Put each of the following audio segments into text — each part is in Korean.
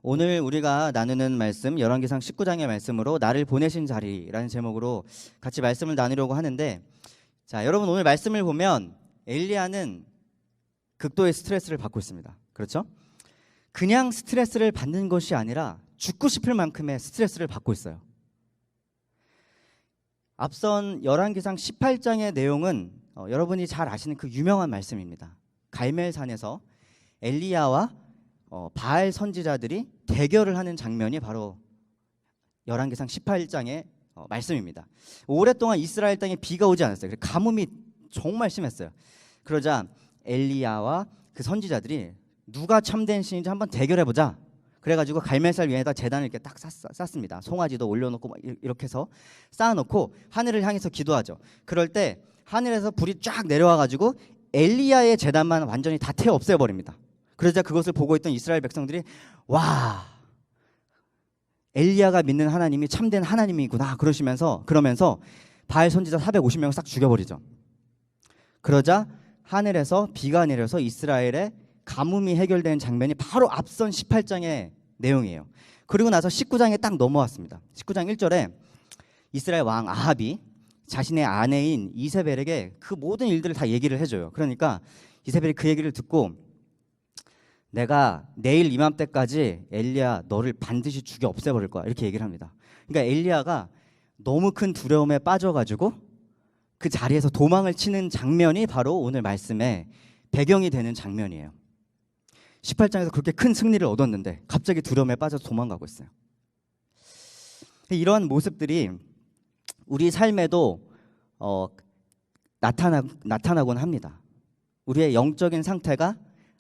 오늘 우리가 나누는 말씀 열왕기상 19장의 말씀으로 나를 보내신 자리라는 제목으로 같이 말씀을 나누려고 하는데, 자, 여러분 오늘 말씀을 보면 엘리야는 극도의 스트레스를 받고 있습니다. 그렇죠? 그냥 스트레스를 받는 것이 아니라 죽고 싶을 만큼의 스트레스를 받고 있어요. 앞선 열왕기상 18장의 내용은 여러분이 잘 아시는 그 유명한 말씀입니다. 갈멜산에서 엘리야와 바알 선지자들이 대결을 하는 장면이 바로 열왕기상 18장의 말씀입니다. 오랫동안 이스라엘 땅에 비가 오지 않았어요. 가뭄이 정말 심했어요. 그러자 엘리야와 그 선지자들이 누가 참된 신인지 한번 대결해보자. 그래가지고 갈멜산 위에다 제단을 이렇게 딱 쌌습니다. 송아지도 올려놓고 막 이렇게 해서 쌓아놓고 하늘을 향해서 기도하죠. 그럴 때 하늘에서 불이 쫙 내려와가지고 엘리야의 제단만 완전히 다 태워 없애버립니다. 그러자 그것을 보고 있던 이스라엘 백성들이 와, 엘리야가 믿는 하나님이 참된 하나님이구나 그러면서 바알 선지자 450명을 싹 죽여버리죠. 그러자 하늘에서 비가 내려서 이스라엘의 가뭄이 해결된 장면이 바로 앞선 18장의 내용이에요. 그리고 나서 19장에 딱 넘어왔습니다. 19장 1절에 이스라엘 왕 아합이 자신의 아내인 이세벨에게 그 모든 일들을 다 얘기를 해줘요. 그러니까 이세벨이 그 얘기를 듣고 내가 내일 이맘때까지 엘리야 너를 반드시 죽여 없애버릴 거야 이렇게 얘기를 합니다. 그러니까 엘리야가 너무 큰 두려움에 빠져가지고 그 자리에서 도망을 치는 장면이 바로 오늘 말씀의 배경이 되는 장면이에요. 18장에서 그렇게 큰 승리를 얻었는데 갑자기 두려움에 빠져서 도망가고 있어요. 이러한 모습들이 우리 삶에도 나타나곤 합니다. 우리의 영적인 상태가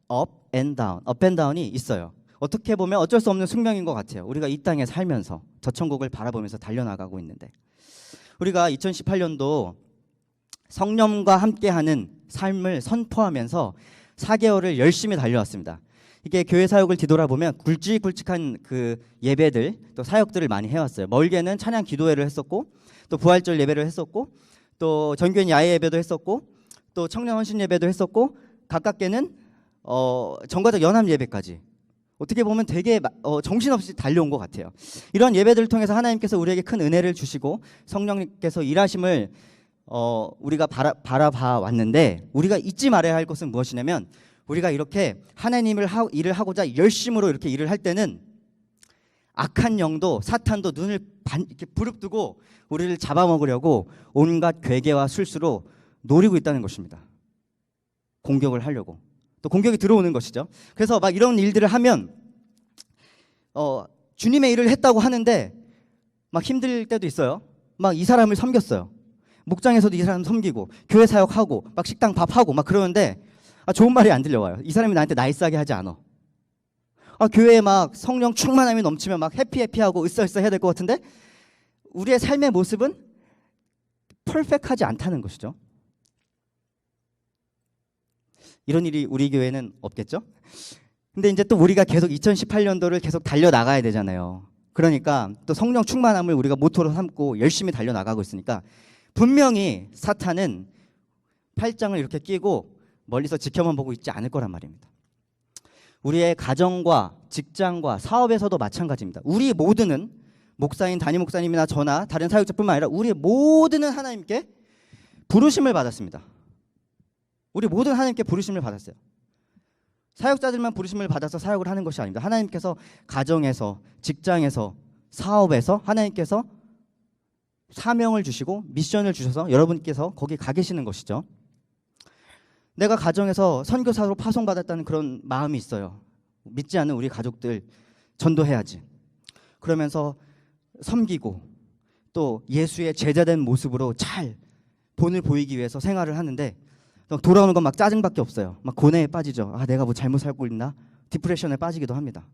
업 앤 다운이 있어요. 어떻게 보면 어쩔 수 없는 숙명인 것 같아요. 우리가 이 땅에 살면서 저 천국을 바라보면서 달려나가고 있는데, 우리가 2018년도 성령과 함께하는 삶을 선포하면서 4개월을 열심히 달려왔습니다. 이게 교회 사역을 뒤돌아보면 굵직굵직한 그 예배들 또 사역들을 많이 해왔어요. 멀게는 찬양 기도회를 했었고, 또 부활절 예배를 했었고, 또 전교인 야외 예배도 했었고, 또 청년 헌신 예배도 했었고, 가깝게는 전과적 연합 예배까지 어떻게 보면 되게 정신없이 달려온 것 같아요. 이런 예배들을 통해서 하나님께서 우리에게 큰 은혜를 주시고 성령님께서 일하심을 우리가 바라봐 왔는데, 우리가 잊지 말아야 할 것은 무엇이냐면, 우리가 이렇게 하나님을 일을 하고자 열심으로 이렇게 일을 할 때는 악한 영도 사탄도 눈을 이렇게 부릅뜨고 우리를 잡아먹으려고 온갖 괴계와 술수로 노리고 있다는 것입니다. 공격을 하려고. 또 공격이 들어오는 것이죠. 그래서 막 이런 일들을 하면 주님의 일을 했다고 하는데 막 힘들 때도 있어요. 막 이 사람을 섬겼어요. 목장에서도 이 사람 섬기고 교회 사역하고 막 식당 밥하고 막 그러는데 좋은 말이 안 들려와요. 이 사람이 나한테 나이스하게 하지 않아. 교회에 막 성령 충만함이 넘치면 막 해피하고 으쌰으쌰 해야 될 것 같은데 우리의 삶의 모습은 퍼펙트하지 않다는 것이죠. 이런 일이 우리 교회는 없겠죠? 근데 이제 또 우리가 계속 2018년도를 계속 달려나가야 되잖아요. 그러니까 또 성령 충만함을 우리가 모토로 삼고 열심히 달려나가고 있으니까 분명히 사탄은 팔짱을 이렇게 끼고 멀리서 지켜만 보고 있지 않을 거란 말입니다. 우리의 가정과 직장과 사업에서도 마찬가지입니다. 우리 모두는 목사인 담임 목사님이나 저나 다른 사역자뿐만 아니라 우리 모두는 하나님께 부르심을 받았습니다. 우리 모든 하나님께 부르심을 받았어요. 사역자들만 부르심을 받아서 사역을 하는 것이 아닙니다. 하나님께서 가정에서, 직장에서, 사업에서 하나님께서 사명을 주시고 미션을 주셔서 여러분께서 거기 가 계시는 것이죠. 내가 가정에서 선교사로 파송받았다는 그런 마음이 있어요. 믿지 않는 우리 가족들 전도해야지. 그러면서 섬기고 또 예수의 제자된 모습으로 잘 본을 보이기 위해서 생활을 하는데 돌아오는 건 막 짜증밖에 없어요. 막 고뇌에 빠지죠. 내가 뭐 잘못 살고 있나? 디프레션에 빠지기도 합니다.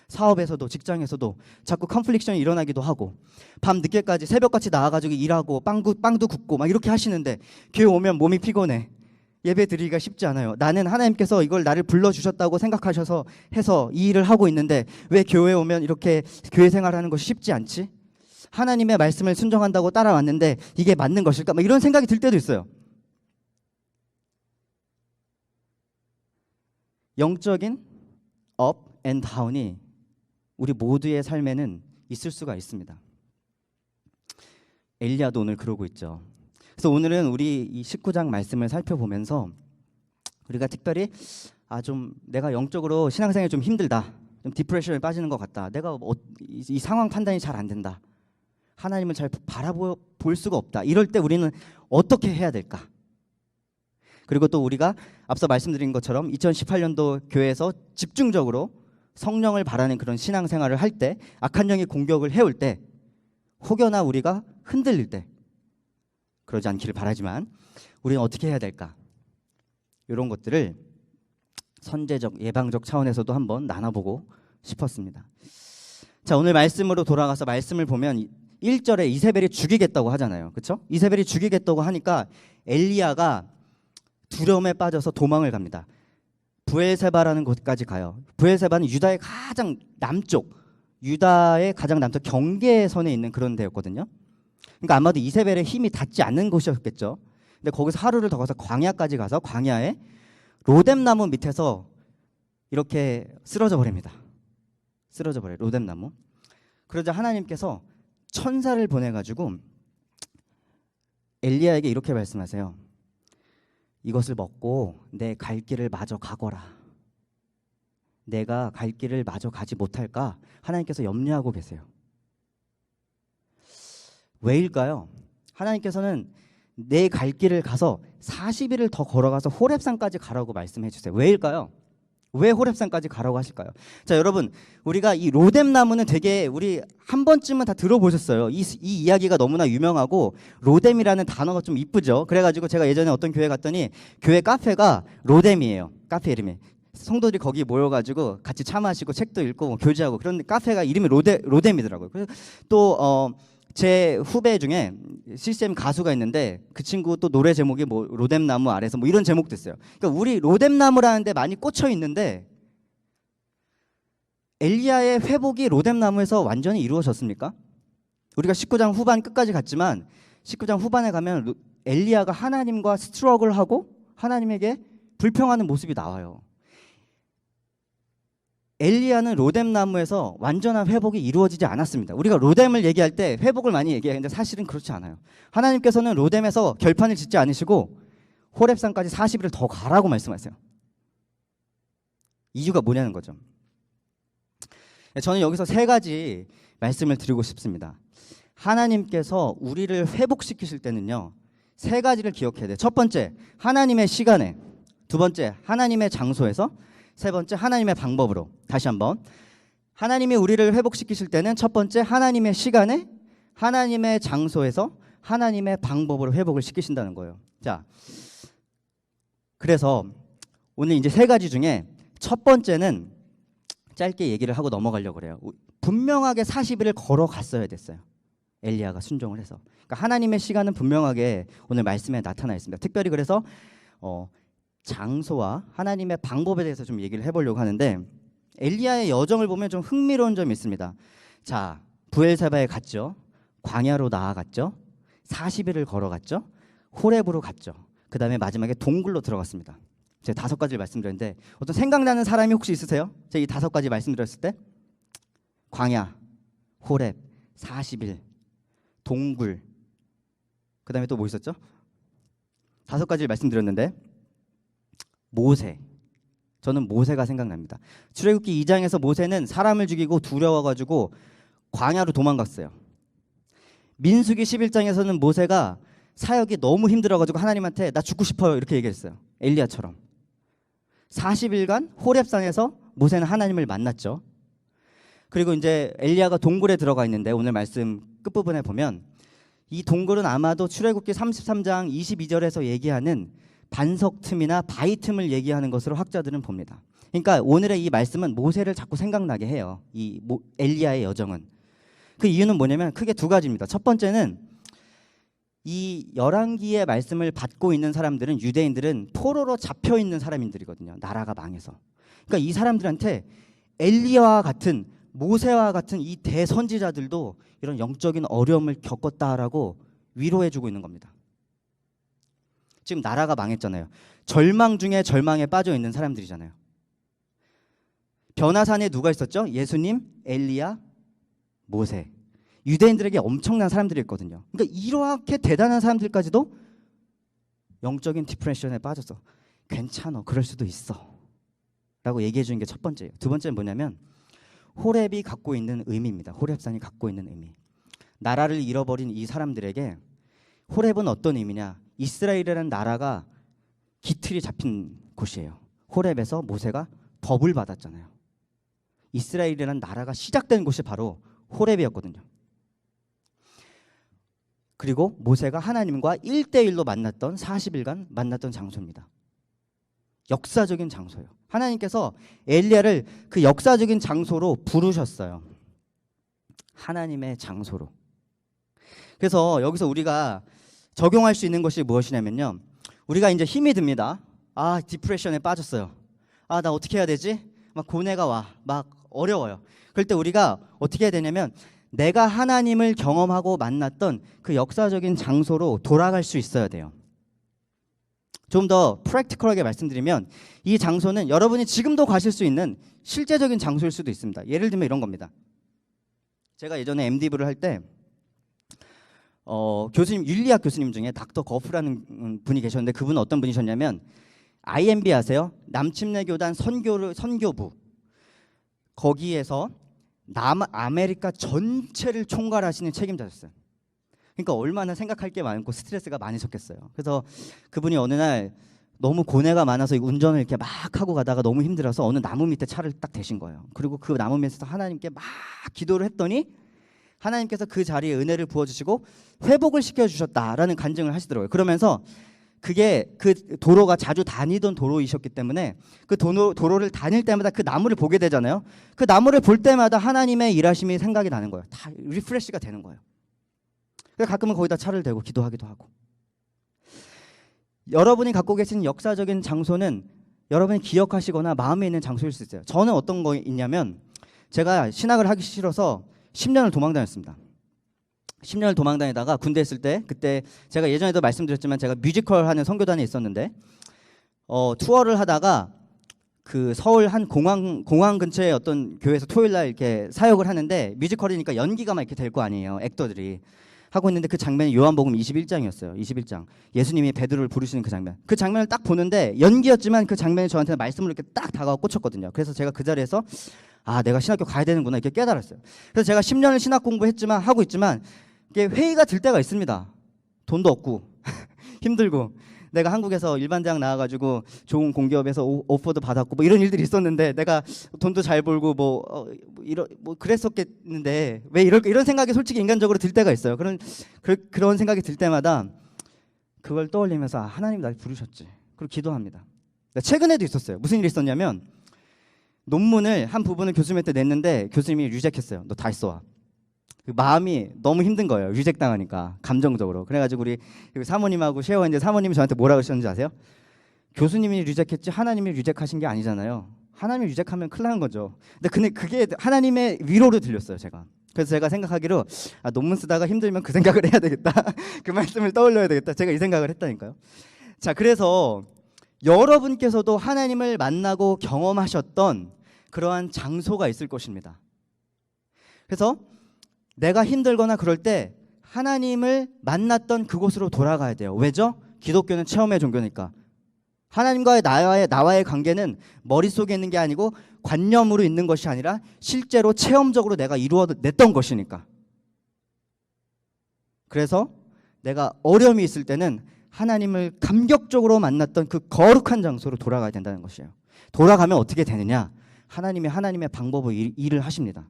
사업에서도 직장에서도 자꾸 컨플릭션이 일어나기도 하고 밤 늦게까지 새벽같이 나와가지고 일하고 빵도 굽고 막 이렇게 하시는데 교회 오면 몸이 피곤해. 예배 드리기가 쉽지 않아요. 나는 하나님께서 이걸 나를 불러주셨다고 생각하셔서 해서 이 일을 하고 있는데 왜 교회 오면 이렇게 교회 생활하는 것이 쉽지 않지? 하나님의 말씀을 순종한다고 따라왔는데 이게 맞는 것일까? 막 이런 생각이 들 때도 있어요. 영적인 업 앤 다운이 우리 모두의 삶에는 있을 수가 있습니다. 엘리야도 오늘 그러고 있죠. 그래서 오늘은 우리 이 19장 말씀을 살펴보면서 우리가 특별히 좀 내가 영적으로 신앙생활이 좀 힘들다, 좀 디프레션에 빠지는 것 같다, 내가 이 상황 판단이 잘 안 된다, 하나님을 잘 바라볼 수가 없다, 이럴 때 우리는 어떻게 해야 될까? 그리고 또 우리가 앞서 말씀드린 것처럼 2018년도 교회에서 집중적으로 성령을 바라는 그런 신앙생활을 할 때, 악한 영이 공격을 해올 때, 혹여나 우리가 흔들릴 때, 그러지 않기를 바라지만 우리는 어떻게 해야 될까? 이런 것들을 선제적, 예방적 차원에서도 한번 나눠보고 싶었습니다. 자, 오늘 말씀으로 돌아가서 말씀을 보면 1절에 이세벨이 죽이겠다고 하잖아요. 그렇죠? 이세벨이 죽이겠다고 하니까 엘리야가 두려움에 빠져서 도망을 갑니다. 브엘세바라는 곳까지 가요. 브엘세바는 유다의 가장 남쪽, 유다의 가장 남쪽 경계선에 있는 그런 데였거든요. 그러니까 아마도 이세벨의 힘이 닿지 않는 곳이었겠죠. 근데 거기서 하루를 더 가서 광야까지 가서 광야에 로뎀나무 밑에서 이렇게 쓰러져 버립니다. 쓰러져 버려요. 로뎀나무. 그러자 하나님께서 천사를 보내가지고 엘리야에게 이렇게 말씀하세요. 이것을 먹고 내 갈 길을 마저 가거라. 내가 갈 길을 마저 가지 못할까? 하나님께서 염려하고 계세요. 왜일까요? 하나님께서는 내 갈 길을 가서 40일을 더 걸어가서 호렙산까지 가라고 말씀해 주세요. 왜일까요? 왜 호렙산까지 가라고 하실까요? 자, 여러분, 우리가 이 로뎀나무는 되게 우리 한 번쯤은 다 들어보셨어요. 이 이야기가 너무나 유명하고 로뎀이라는 단어가 좀 이쁘죠. 그래가지고 제가 예전에 어떤 교회 갔더니 교회 카페가 로뎀이에요. 카페 이름이. 성도들이 거기 모여가지고 같이 차 마시고 책도 읽고 뭐 교제하고 그런 카페가 이름이 로뎀이더라고요. 그래서 또 제 후배 중에 CCM 가수가 있는데 그 친구 또 노래 제목이 뭐 로뎀나무 아래서 뭐 이런 제목도 있어요. 그러니까 우리 로뎀나무라는 데 많이 꽂혀 있는데 엘리야의 회복이 로뎀나무에서 완전히 이루어졌습니까? 우리가 19장 후반 끝까지 갔지만 19장 후반에 가면 엘리야가 하나님과 스트러글하고 하나님에게 불평하는 모습이 나와요. 엘리야는 로뎀나무에서 완전한 회복이 이루어지지 않았습니다. 우리가 로뎀을 얘기할 때 회복을 많이 얘기하는데 사실은 그렇지 않아요. 하나님께서는 로뎀에서 결판을 짓지 않으시고 호렙산까지 40일을 더 가라고 말씀하세요. 이유가 뭐냐는 거죠. 저는 여기서 세 가지 말씀을 드리고 싶습니다. 하나님께서 우리를 회복시키실 때는요, 세 가지를 기억해야 돼요. 첫 번째, 하나님의 시간에. 두 번째, 하나님의 장소에서. 세 번째, 하나님의 방법으로. 다시 한번. 하나님이 우리를 회복시키실 때는 첫 번째, 하나님의 시간에, 하나님의 장소에서, 하나님의 방법으로 회복을 시키신다는 거예요. 자, 그래서 오늘 이제 세 가지 중에 첫 번째는 짧게 얘기를 하고 넘어가려고 그래요. 분명하게 40일을 걸어갔어야 됐어요. 엘리야가 순종을 해서. 그러니까 하나님의 시간은 분명하게 오늘 말씀에 나타나 있습니다. 특별히 그래서 장소와 하나님의 방법에 대해서 좀 얘기를 해보려고 하는데, 엘리야의 여정을 보면 좀 흥미로운 점이 있습니다. 자, 브엘세바에 갔죠. 광야로 나아갔죠. 40일을 걸어갔죠. 호렙으로 갔죠. 그 다음에 마지막에 동굴로 들어갔습니다. 제가 5가지를 말씀드렸는데 어떤 생각나는 사람이 혹시 있으세요? 제가 이 5가지 말씀드렸을 때 광야, 호렙, 40일, 동굴, 그 다음에 또 뭐 있었죠? 5가지를 말씀드렸는데 모세. 저는 모세가 생각납니다. 출애굽기 2장에서 모세는 사람을 죽이고 두려워가지고 광야로 도망갔어요. 민수기 11장에서는 모세가 사역이 너무 힘들어가지고 하나님한테 나 죽고 싶어요 이렇게 얘기했어요. 엘리야처럼. 40일간 호렙산에서 모세는 하나님을 만났죠. 그리고 이제 엘리야가 동굴에 들어가 있는데 오늘 말씀 끝부분에 보면 이 동굴은 아마도 출애굽기 33장 22절에서 얘기하는 반석 틈이나 바위 틈을 얘기하는 것으로 학자들은 봅니다. 그러니까 오늘의 이 말씀은 모세를 자꾸 생각나게 해요. 이 엘리야의 여정은. 그 이유는 뭐냐면 크게 2가지입니다. 첫 번째는 이 열왕기의 말씀을 받고 있는 사람들은, 유대인들은 포로로 잡혀 있는 사람들이거든요. 나라가 망해서. 그러니까 이 사람들한테 엘리야와 같은, 모세와 같은 이 대선지자들도 이런 영적인 어려움을 겪었다라고 위로해주고 있는 겁니다. 지금 나라가 망했잖아요. 절망 중에 절망에 빠져 있는 사람들이잖아요. 변화산에 누가 있었죠? 예수님, 엘리야, 모세. 유대인들에게 엄청난 사람들이었거든요. 그러니까 이렇게 대단한 사람들까지도 영적인 디프레션에 빠졌어. 괜찮아, 그럴 수도 있어 라고 얘기해 주는 게 첫 번째예요. 두 번째는 뭐냐면 호렙이 갖고 있는 의미입니다. 호렙산이 갖고 있는 의미. 나라를 잃어버린 이 사람들에게 호렙은 어떤 의미냐? 이스라엘이라는 나라가 기틀이 잡힌 곳이에요. 호렙에서 모세가 법을 받았잖아요. 이스라엘이라는 나라가 시작된 곳이 바로 호렙이었거든요. 그리고 모세가 하나님과 1대1로 만났던 40일간 만났던 장소입니다. 역사적인 장소예요. 하나님께서 엘리야를 그 역사적인 장소로 부르셨어요. 하나님의 장소로. 그래서 여기서 우리가 적용할 수 있는 것이 무엇이냐면요. 우리가 이제 힘이 듭니다. 아, 디프레션에 빠졌어요. 아, 나 어떻게 해야 되지? 막 고뇌가 와. 막 어려워요. 그럴 때 우리가 어떻게 해야 되냐면 내가 하나님을 경험하고 만났던 그 역사적인 장소로 돌아갈 수 있어야 돼요. 좀 더 프랙티컬하게 말씀드리면 이 장소는 여러분이 지금도 가실 수 있는 실제적인 장소일 수도 있습니다. 예를 들면 이런 겁니다. 제가 예전에 MD부를 할 때 교수님, 윤리학 교수님 중에 닥터 거프라는 분이 계셨는데 그분은 어떤 분이셨냐면 IMB 아세요? 남침내 교단 선교부 거기에서 남아메리카 전체를 총괄하시는 책임자셨어요. 그러니까 얼마나 생각할 게 많고 스트레스가 많으셨겠어요. 그래서 그분이 어느 날 너무 고뇌가 많아서 운전을 이렇게 막 하고 가다가 너무 힘들어서 어느 나무 밑에 차를 딱 대신 거예요. 그리고 그 나무 밑에서 하나님께 막 기도를 했더니 하나님께서 그 자리에 은혜를 부어주시고 회복을 시켜주셨다라는 간증을 하시더라고요. 그러면서 그게 그 도로가 자주 다니던 도로이셨기 때문에 그 도로를 다닐 때마다 그 나무를 보게 되잖아요. 그 나무를 볼 때마다 하나님의 일하심이 생각이 나는 거예요. 다 리프레시가 되는 거예요. 그래서 가끔은 거기다 차를 대고 기도하기도 하고. 여러분이 갖고 계신 역사적인 장소는 여러분이 기억하시거나 마음에 있는 장소일 수 있어요. 저는 어떤 거 있냐면 제가 신학을 하기 싫어서 10년을 도망 다녔습니다. 10년을 도망 다니다가 군대 있을 때 그때 제가 예전에도 말씀드렸지만 제가 뮤지컬 하는 선교단에 있었는데 투어를 하다가 그 서울 한 공항 근처에 어떤 교회에서 토요일 날 이렇게 사역을 하는데 뮤지컬이니까 연기가 막 이렇게 될 거 아니에요. 액터들이 하고 있는데 그 장면이 요한복음 21장이었어요. 21장. 예수님이 베드로를 부르시는 그 장면. 그 장면을 딱 보는데 연기였지만 그 장면이 저한테는 말씀으로 이렇게 딱 다가와 꽂혔거든요. 그래서 제가 그 자리에서 아, 내가 신학교 가야 되는구나 이렇게 깨달았어요. 그래서 제가 10년을 신학 공부했지만 하고 있지만 이게 회의가 들 때가 있습니다. 돈도 없고 힘들고 내가 한국에서 일반 대학 나와가지고 좋은 공기업에서 오퍼도 받았고 뭐 이런 일들이 있었는데 내가 돈도 잘 벌고 뭐 그랬었겠는데 왜 이런 생각이 솔직히 인간적으로 들 때가 있어요. 그런 생각이 들 때마다 그걸 떠올리면서 아, 하나님 날 부르셨지. 그리고 기도합니다. 최근에도 있었어요. 무슨 일이 있었냐면 논문을 한 부분을 교수님한테 냈는데 교수님이 리젝했어요. 너 다시 써와. 그 마음이 너무 힘든 거예요. 리젝 당하니까 감정적으로. 그래가지고 우리 사모님하고 쉐어했는데 사모님이 저한테 뭐라 그러셨는지 아세요? 교수님이 리젝했지 하나님이 리젝하신 게 아니잖아요. 하나님이 리젝하면 큰일 나는 거죠. 근데 그게 하나님의 위로로 들렸어요. 제가. 그래서 제가 생각하기로 아, 논문 쓰다가 힘들면 그 생각을 해야 되겠다. 그 말씀을 떠올려야 되겠다. 제가 이 생각을 했다니까요. 자, 그래서 여러분께서도 하나님을 만나고 경험하셨던 그러한 장소가 있을 것입니다. 그래서 내가 힘들거나 그럴 때 하나님을 만났던 그곳으로 돌아가야 돼요. 왜죠? 기독교는 체험의 종교니까. 하나님과의 나와의 관계는 머릿속에 있는 게 아니고 관념으로 있는 것이 아니라 실제로 체험적으로 내가 이루어냈던 것이니까. 그래서 내가 어려움이 있을 때는 하나님을 감격적으로 만났던 그 거룩한 장소로 돌아가야 된다는 것이에요. 돌아가면 어떻게 되느냐? 하나님이 하나님의 방법으로 일을 하십니다.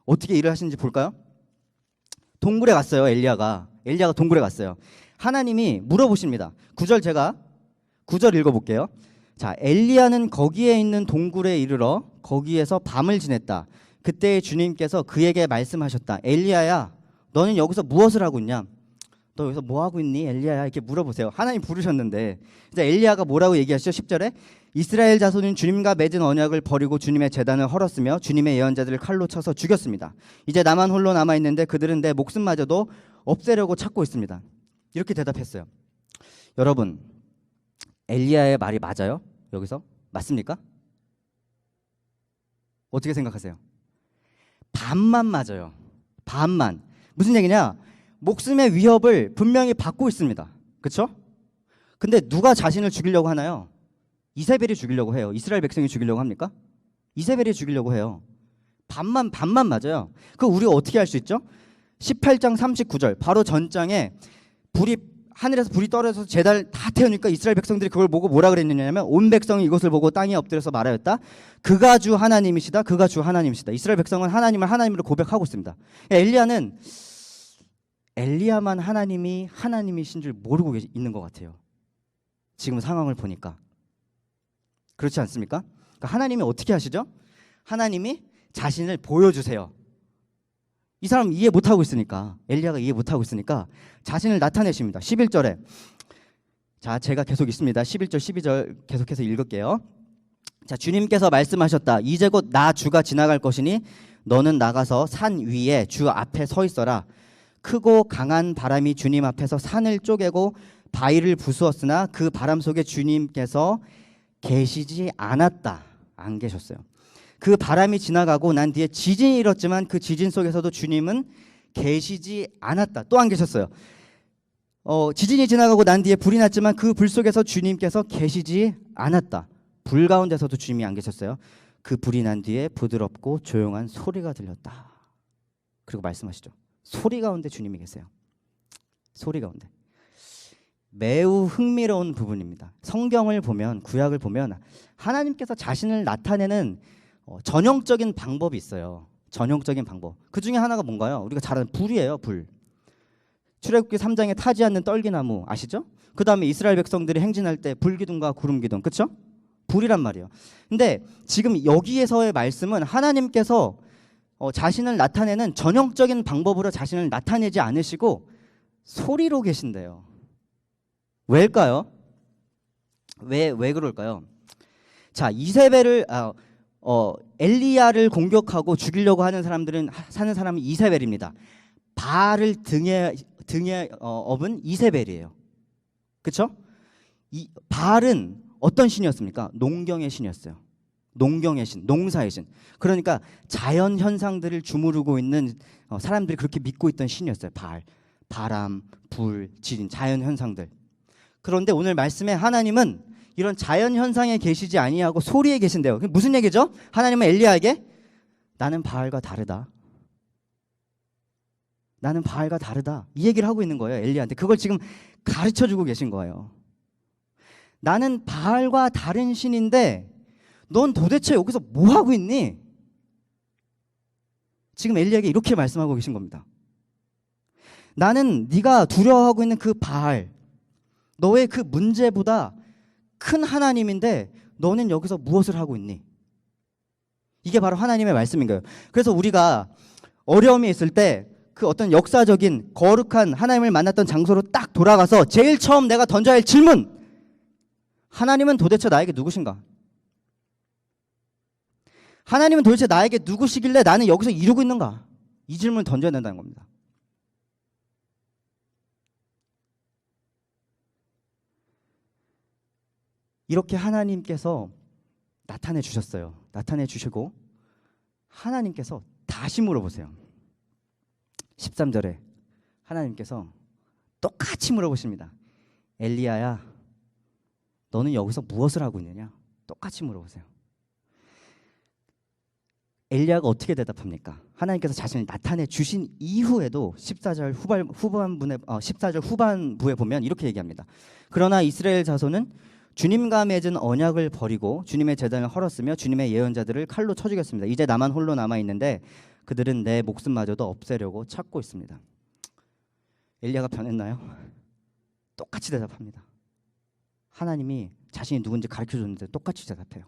어떻게 일을 하시는지 볼까요? 동굴에 갔어요. 엘리야가 동굴에 갔어요. 하나님이 물어보십니다. 9절 읽어볼게요. 자, 엘리야는 거기에 있는 동굴에 이르러 거기에서 밤을 지냈다. 그때 주님께서 그에게 말씀하셨다. 엘리야야, 너는 여기서 무엇을 하고 있냐? 너 여기서 뭐 하고 있니? 엘리야야, 이렇게 물어보세요. 하나님 부르셨는데 이제 엘리야가 뭐라고 얘기하시죠? 10절에 이스라엘 자손은 주님과 맺은 언약을 버리고 주님의 제단을 헐었으며 주님의 예언자들을 칼로 쳐서 죽였습니다. 이제 나만 홀로 남아있는데 그들은 내 목숨마저도 없애려고 찾고 있습니다. 이렇게 대답했어요. 여러분, 엘리야의 말이 맞아요? 여기서? 맞습니까? 어떻게 생각하세요? 반만 맞아요. 반만. 무슨 얘기냐? 목숨의 위협을 분명히 받고 있습니다. 그렇죠? 근데 누가 자신을 죽이려고 하나요? 이세벨이 죽이려고 해요. 이스라엘 백성이 죽이려고 합니까? 이세벨이 죽이려고 해요. 반만 맞아요. 그 우리가 어떻게 할 수 있죠? 18장 39절 바로 전장에 하늘에서 불이 떨어져서 제단을 다 태우니까 이스라엘 백성들이 그걸 보고 뭐라 그랬느냐면 온 백성이 이것을 보고 땅에 엎드려서 말하였다. 그가 주 하나님이시다. 그가 주 하나님이시다. 이스라엘 백성은 하나님을 하나님으로 고백하고 있습니다. 엘리야는 엘리야만 하나님이 하나님이신 줄 모르고 있는 것 같아요. 지금 상황을 보니까. 그렇지 않습니까? 그러니까 하나님이 어떻게 하시죠? 하나님이 자신을 보여주세요. 이 사람 이해 못하고 있으니까, 엘리야가 이해 못하고 있으니까 자신을 나타내십니다. 11절에 자, 제가 계속 있습니다. 11절 12절 계속해서 읽을게요. 자, 주님께서 말씀하셨다. 이제 곧 나 주가 지나갈 것이니 너는 나가서 산 위에 주 앞에 서 있어라. 크고 강한 바람이 주님 앞에서 산을 쪼개고 바위를 부수었으나 그 바람 속에 주님께서 계시지 않았다. 안 계셨어요. 그 바람이 지나가고 난 뒤에 지진이 일었지만 그 지진 속에서도 주님은 계시지 않았다. 또 안 계셨어요. 지진이 지나가고 난 뒤에 불이 났지만 그 불 속에서 주님께서 계시지 않았다. 불 가운데서도 주님이 안 계셨어요. 그 불이 난 뒤에 부드럽고 조용한 소리가 들렸다. 그리고 말씀하시죠. 소리 가운데 주님이 계세요. 소리 가운데. 매우 흥미로운 부분입니다. 성경을 보면, 구약을 보면 하나님께서 자신을 나타내는 전형적인 방법이 있어요. 전형적인 방법. 그 중에 하나가 뭔가요? 우리가 잘 아는 불이에요. 불. 출애굽기 3장에 타지 않는 떨기나무 아시죠? 그 다음에 이스라엘 백성들이 행진할 때 불기둥과 구름기둥. 그렇죠? 불이란 말이에요. 근데 지금 여기에서의 말씀은 하나님께서 자신을 나타내는 전형적인 방법으로 자신을 나타내지 않으시고 소리로 계신대요. 왜일까요? 왜 그럴까요? 자, 이세벨을 엘리야를 공격하고 죽이려고 하는 사람은 이세벨입니다. 바알을 등에 업은 이세벨이에요. 그렇죠? 바알은 어떤 신이었습니까? 농경의 신이었어요. 농경의 신, 농사의 신. 그러니까 자연 현상들을 주무르고 있는 사람들이 그렇게 믿고 있던 신이었어요. 바알, 바람, 불, 지진, 자연 현상들. 그런데 오늘 말씀에 하나님은 이런 자연 현상에 계시지 아니하고 소리에 계신대요. 그게 무슨 얘기죠? 하나님은 엘리야에게 나는 바알과 다르다. 나는 바알과 다르다. 이 얘기를 하고 있는 거예요. 엘리야한테. 그걸 지금 가르쳐주고 계신 거예요. 나는 바알과 다른 신인데 넌 도대체 여기서 뭐 하고 있니? 지금 엘리야에게 이렇게 말씀하고 계신 겁니다. 나는 네가 두려워하고 있는 그 바알, 너의 그 문제보다 큰 하나님인데 너는 여기서 무엇을 하고 있니? 이게 바로 하나님의 말씀인 거예요. 그래서 우리가 어려움이 있을 때 그 어떤 역사적인 거룩한 하나님을 만났던 장소로 딱 돌아가서 제일 처음 내가 던져야 할 질문, 하나님은 도대체 나에게 누구신가? 하나님은 도대체 나에게 누구시길래 나는 여기서 이러고 있는가? 이 질문을 던져야 된다는 겁니다. 이렇게 하나님께서 나타내 주셨어요. 나타내 주시고 하나님께서 다시 물어보세요. 13절에 하나님께서 똑같이 물어보십니다. 엘리야야, 너는 여기서 무엇을 하고 있느냐? 똑같이 물어보세요. 엘리야가 어떻게 대답합니까? 하나님께서 자신을 나타내 주신 이후에도 14절 후반부에 보면 이렇게 얘기합니다. 그러나 이스라엘 자손은 주님과 맺은 언약을 버리고 주님의 제단을 헐었으며 주님의 예언자들을 칼로 쳐 죽였습니다. 이제 나만 홀로 남아 있는데 그들은 내 목숨마저도 없애려고 찾고 있습니다. 엘리야가 변했나요? 똑같이 대답합니다. 하나님이 자신이 누군지 가르쳐 줬는데 똑같이 대답해요.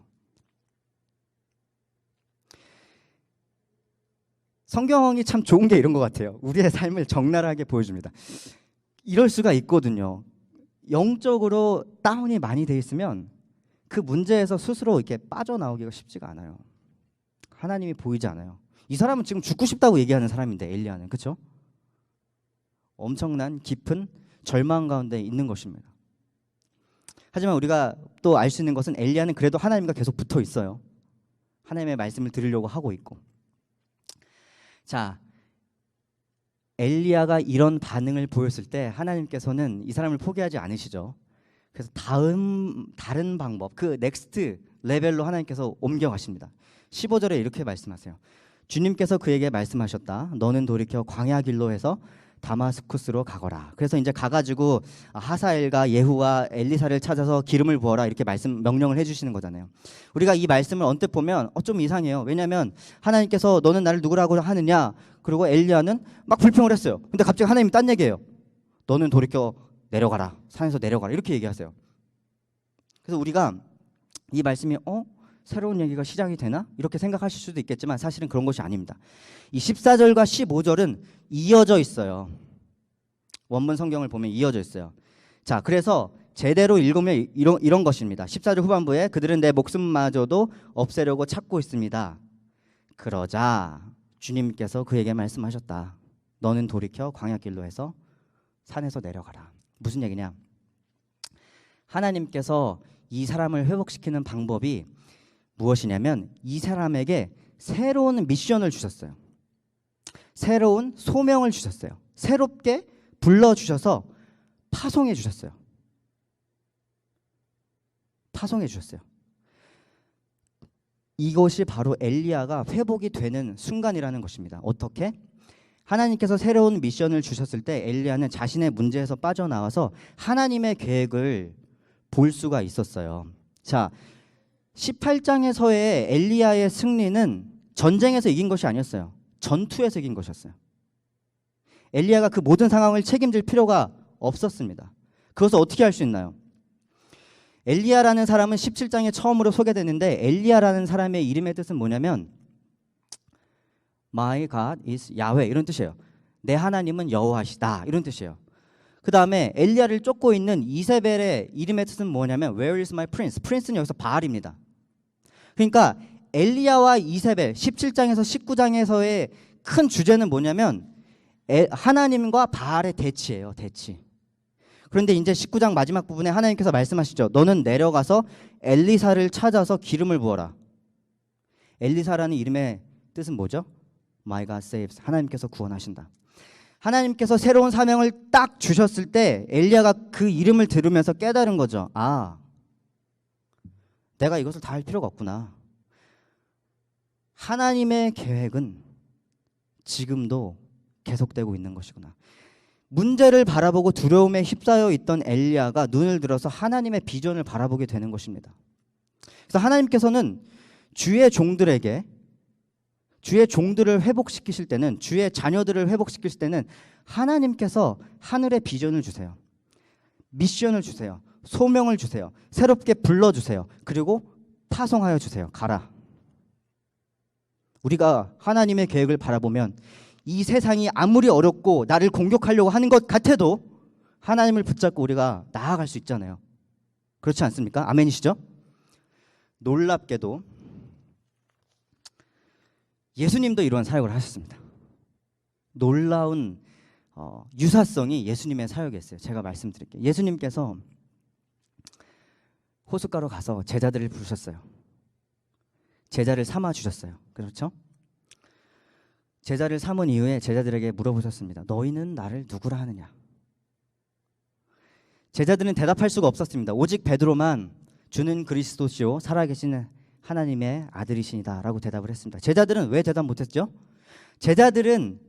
성경이 참 좋은 게 이런 것 같아요. 우리의 삶을 적나라하게 보여줍니다. 이럴 수가 있거든요. 영적으로 다운이 많이 돼 있으면 그 문제에서 스스로 이렇게 빠져나오기가 쉽지가 않아요. 하나님이 보이지 않아요. 이 사람은 지금 죽고 싶다고 얘기하는 사람인데, 엘리야는, 그렇죠? 엄청난 깊은 절망 가운데 있는 것입니다. 하지만 우리가 또 알 수 있는 것은 엘리야는 그래도 하나님과 계속 붙어 있어요. 하나님의 말씀을 들으려고 하고 있고. 자, 엘리야가 이런 반응을 보였을 때 하나님께서는 이 사람을 포기하지 않으시죠. 그래서 다른 방법, 그 넥스트 레벨로 하나님께서 옮겨가십니다. 15절에 이렇게 말씀하세요. 주님께서 그에게 말씀하셨다. 너는 돌이켜 광야 길로 해서 다마스쿠스로 가거라. 그래서 이제 가가지고 하사엘과 예후와 엘리사를 찾아서 기름을 부어라 이렇게 명령을 해주시는 거잖아요. 우리가 이 말씀을 언뜻 보면 좀 이상해요. 왜냐하면 하나님께서 너는 나를 누구라고 하느냐, 그리고 엘리야는 막 불평을 했어요. 근데 갑자기 하나님이 딴 얘기예요. 너는 돌이켜 내려가라, 산에서 내려가라 이렇게 얘기하세요. 그래서 우리가 이 말씀이 새로운 얘기가 시작이 되나? 이렇게 생각하실 수도 있겠지만 사실은 그런 것이 아닙니다. 이 14절과 15절은 이어져 있어요. 원문 성경을 보면 이어져 있어요. 자, 그래서 제대로 읽으면 이런 것입니다. 14절 후반부에 그들은 내 목숨마저도 없애려고 찾고 있습니다. 그러자 주님께서 그에게 말씀하셨다. 너는 돌이켜 광야길로 해서 산에서 내려가라. 무슨 얘기냐? 하나님께서 이 사람을 회복시키는 방법이 무엇이냐면 이 사람에게 새로운 미션을 주셨어요. 새로운 소명을 주셨어요. 새롭게 불러주셔서 파송해 주셨어요. 파송해 주셨어요. 이것이 바로 엘리야가 회복이 되는 순간이라는 것입니다. 어떻게? 하나님께서 새로운 미션을 주셨을 때 엘리야는 자신의 문제에서 빠져나와서 하나님의 계획을 볼 수가 있었어요. 자, 18장에서의 엘리야의 승리는 전쟁에서 이긴 것이 아니었어요. 전투에서 이긴 것이었어요. 엘리야가 그 모든 상황을 책임질 필요가 없었습니다. 그것을 어떻게 할 수 있나요? 엘리야라는 사람은 17장에 처음으로 소개되는데 엘리야라는 사람의 이름의 뜻은 뭐냐면 My God is 야훼 이런 뜻이에요. 내 하나님은 여호와시다 이런 뜻이에요. 그 다음에 엘리야를 쫓고 있는 이세벨의 이름의 뜻은 뭐냐면 Where is my prince? prince는 여기서 바알입니다. 그러니까 엘리야와 이세벨 17장에서 19장에서의 큰 주제는 뭐냐면 하나님과 바알의 대치예요. 대치. 그런데 이제 19장 마지막 부분에 하나님께서 말씀하시죠. 너는 내려가서 엘리사를 찾아서 기름을 부어라. 엘리사라는 이름의 뜻은 뭐죠? My God saves. 하나님께서 구원하신다. 하나님께서 새로운 사명을 딱 주셨을 때 엘리야가 그 이름을 들으면서 깨달은 거죠. 아, 내가 이것을 다 할 필요가 없구나. 하나님의 계획은 지금도 계속되고 있는 것이구나. 문제를 바라보고 두려움에 휩싸여 있던 엘리야가 눈을 들어서 하나님의 비전을 바라보게 되는 것입니다. 그래서 하나님께서는 주의 종들에게 주의 종들을 회복시키실 때는, 주의 자녀들을 회복시키실 때는 하나님께서 하늘의 비전을 주세요. 미션을 주세요. 소명을 주세요. 새롭게 불러주세요. 그리고 파송하여 주세요. 가라. 우리가 하나님의 계획을 바라보면 이 세상이 아무리 어렵고 나를 공격하려고 하는 것 같아도 하나님을 붙잡고 우리가 나아갈 수 있잖아요. 그렇지 않습니까? 아멘이시죠? 놀랍게도 예수님도 이러한 사역을 하셨습니다. 놀라운 유사성이 예수님의 사역에 있어요. 제가 말씀드릴게요. 예수님께서 호숫가로 가서 제자들을 부르셨어요. 제자를 삼아 주셨어요. 그렇죠? 제자를 삼은 이후에 제자들에게 물어보셨습니다. 너희는 나를 누구라 하느냐? 제자들은 대답할 수가 없었습니다. 오직 베드로만 주는 그리스도시요 살아계신 하나님의 아들이시니다 라고 대답을 했습니다. 제자들은 왜 대답 못했죠? 제자들은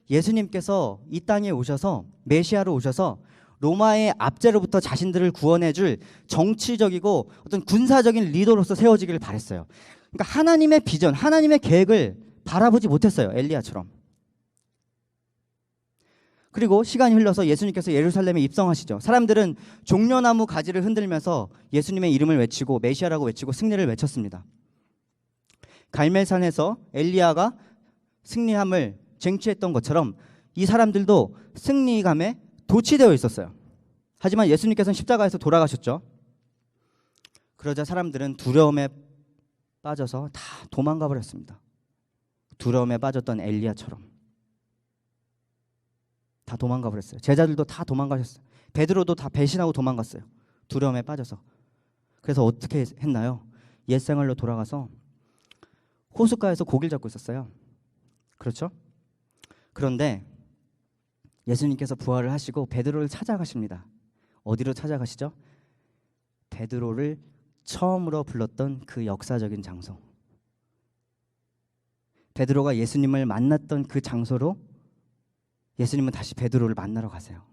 예수님께서 이 땅에 오셔서 메시아로 오셔서 로마의 압제로부터 자신들을 구원해줄 정치적이고 어떤 군사적인 리더로서 세워지기를 바랬어요. 그러니까 하나님의 비전, 하나님의 계획을 바라보지 못했어요. 엘리야처럼. 그리고 시간이 흘러서 예수님께서 예루살렘에 입성하시죠. 사람들은 종려나무 가지를 흔들면서 예수님의 이름을 외치고 메시아라고 외치고 승리를 외쳤습니다. 갈멜산에서 엘리야가 승리함을 쟁취했던 것처럼 이 사람들도 승리감에 도취되어 있었어요. 하지만 예수님께서는 십자가에서 돌아가셨죠. 그러자 사람들은 두려움에 빠져서 다 도망가 버렸습니다. 두려움에 빠졌던 엘리야처럼 다 도망가 버렸어요. 제자들도 다 도망가셨어요. 베드로도 다 배신하고 도망갔어요. 두려움에 빠져서. 그래서 어떻게 했나요? 옛 생활로 돌아가서 호숫가에서 고기를 잡고 있었어요. 그렇죠? 그런데 예수님께서 부활을 하시고 베드로를 찾아가십니다. 어디로 찾아가시죠? 베드로를 처음으로 불렀던 그 역사적인 장소. 베드로가 예수님을 만났던 그 장소로 예수님은 다시 베드로를 만나러 가세요.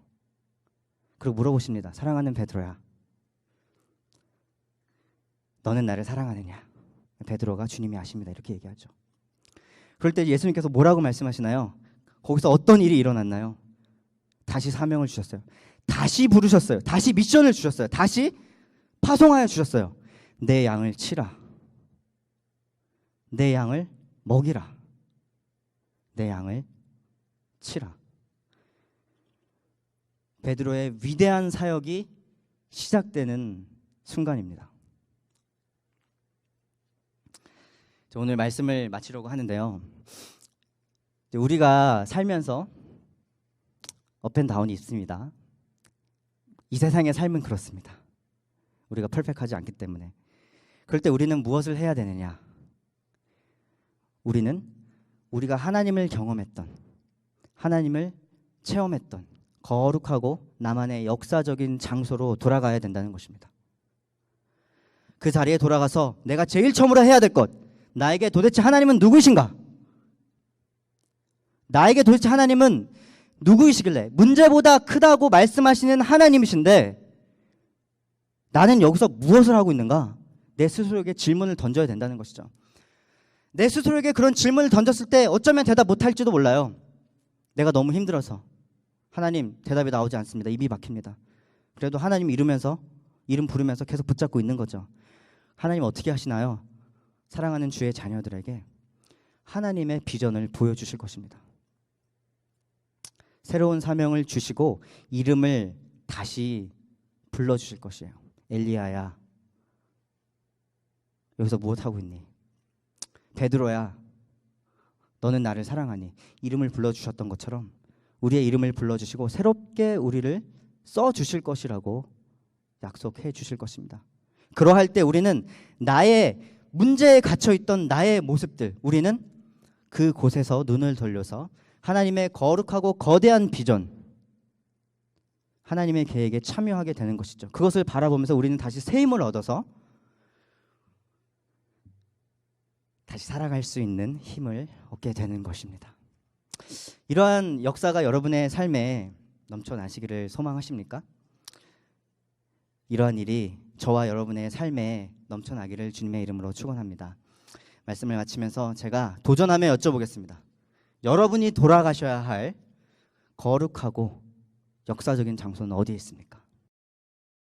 그리고 물어보십니다. 사랑하는 베드로야, 너는 나를 사랑하느냐? 베드로가 주님이 아십니다. 이렇게 얘기하죠. 그럴 때 예수님께서 뭐라고 말씀하시나요? 거기서 어떤 일이 일어났나요? 다시 사명을 주셨어요. 다시 부르셨어요. 다시 미션을 주셨어요. 다시 파송하여 주셨어요. 내 양을 치라. 내 양을 먹이라. 내 양을 치라. 베드로의 위대한 사역이 시작되는 순간입니다. 오늘 말씀을 마치려고 하는데요. 우리가 살면서 업앤다운이 있습니다. 이 세상의 삶은 그렇습니다. 우리가 퍼펙트하지 않기 때문에. 그럴 때 우리는 무엇을 해야 되느냐? 우리는 우리가 하나님을 경험했던, 하나님을 체험했던 거룩하고 나만의 역사적인 장소로 돌아가야 된다는 것입니다. 그 자리에 돌아가서 내가 제일 처음으로 해야 될 것, 나에게 도대체 하나님은 누구이신가? 나에게 도대체 하나님은 누구이시길래? 문제보다 크다고 말씀하시는 하나님이신데 나는 여기서 무엇을 하고 있는가? 내 스스로에게 질문을 던져야 된다는 것이죠. 내 스스로에게 그런 질문을 던졌을 때 어쩌면 대답 못할지도 몰라요. 내가 너무 힘들어서. 하나님, 대답이 나오지 않습니다. 입이 막힙니다. 그래도 하나님 이름 부르면서 계속 붙잡고 있는 거죠. 하나님 어떻게 하시나요? 사랑하는 주의 자녀들에게 하나님의 비전을 보여주실 것입니다. 새로운 사명을 주시고 이름을 다시 불러주실 것이에요. 엘리야야, 여기서 무엇하고 있니? 베드로야, 너는 나를 사랑하니? 이름을 불러주셨던 것처럼 우리의 이름을 불러주시고 새롭게 우리를 써주실 것이라고 약속해 주실 것입니다. 그러할 때 우리는 나의 문제에 갇혀있던 나의 모습들, 우리는 그곳에서 눈을 돌려서 하나님의 거룩하고 거대한 비전, 하나님의 계획에 참여하게 되는 것이죠. 그것을 바라보면서 우리는 다시 새 힘을 얻어서 다시 살아갈 수 있는 힘을 얻게 되는 것입니다. 이러한 역사가 여러분의 삶에 넘쳐나시기를 소망하십니까? 이러한 일이 저와 여러분의 삶에 넘쳐나기를 주님의 이름으로 축원합니다. 말씀을 마치면서 제가 도전하며 여쭤보겠습니다. 여러분이 돌아가셔야 할 거룩하고 역사적인 장소는 어디에 있습니까?